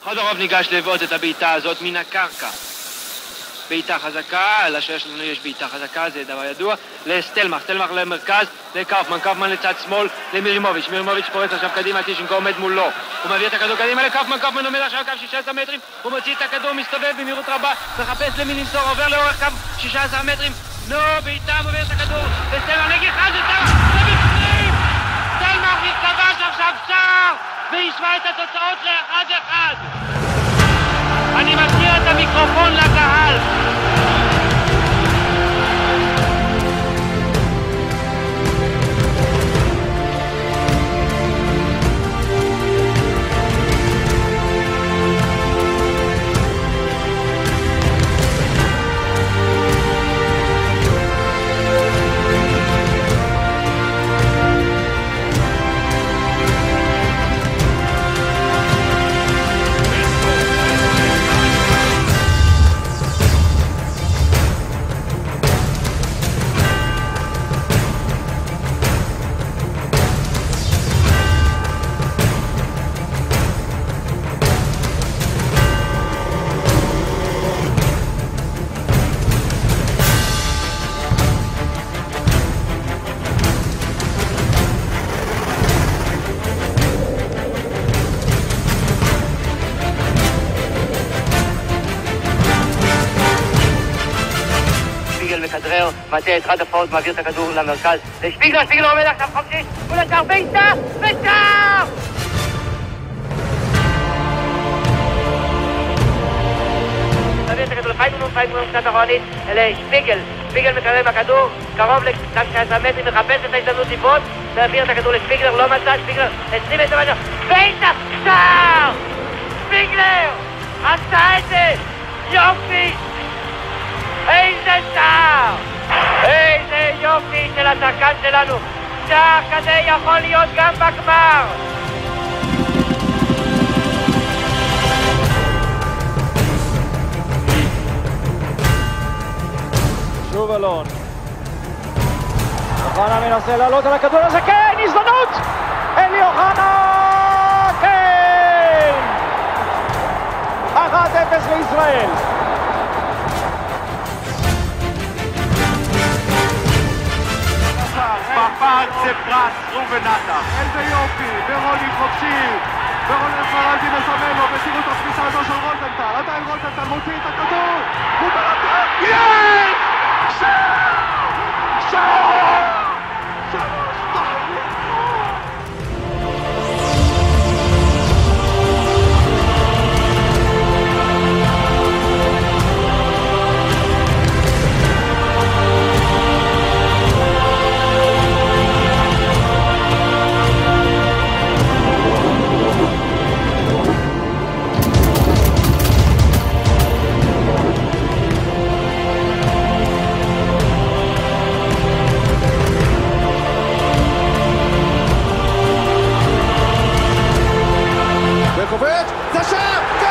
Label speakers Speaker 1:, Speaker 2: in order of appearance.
Speaker 1: חודורוב ניגש לבעוט את הבעיטה הזאת מן הקרקע. בעיטה חזקה, לשוער שלנו יש בעיטה חזקה, זה דבר ידוע. לסטלמך, סטלמך למרכז, לקאופמן, קאופמן לצד שמאל, למירימוביץ', מירימוביץ' פורץ עכשיו קדימה, טישנקו עומד מולו. הוא מעביר את הכדור קדימה לקאופמן, קאופמן עומד עכשיו קו 16 מטרים, הוא מוציא את הכדור, מסתובב במהירות רבה, מחפש למי למסור, עובר לאורך קו 16 מטרים. נו, בעיטה, מעביר את הכדור, וסטלמך נגיחה של סטלמך, ובפנים! סטלמך מתכבש עכשיו שער, וישמע את התוצאות ל-1-1. אני מחזיר את המיקרופון לקהל. מכדרר, מטה את רד הפעות, מעביר את הכדור למרכז לשפיגלר, שפיגלר עומד עכשיו חופשי, הוא לשער, בעיטה, ושער! מעביר את הכדור לפייגלון, פייגלון קצת אחרונית לשפיגל, שפיגל מקרב עם הכדור, קרוב לקצת 19 מטרים, מחפש את ההזדמנות לבעוט, מעביר את הכדור לשפיגלר, לא מצא, שפיגלר 20 מטר מטר, בעיטה, שער! שפיגלר! עשה את זה! יופי! איזה שער! איזה יופי של השחקן שלנו! שער כזה יכול להיות גם בגמר!
Speaker 2: שוב אלון. אוחנה מנסה לעלות על הכדור הזה, כן! הזדמנות! אלי אוחנה! כן! 1-0 לישראל.
Speaker 3: בפעד זה פרס, רובן עטר. איזה יופי, ורוני חופשי. ורונן פרלדי מסמן לו, ותראו את התפיסה הזו של רוזנטל. עדיין רוזנטל מוציא את הכדור. הוא ברטר! יש! שער! שער! 3-2!
Speaker 4: וקובץ, זה שער!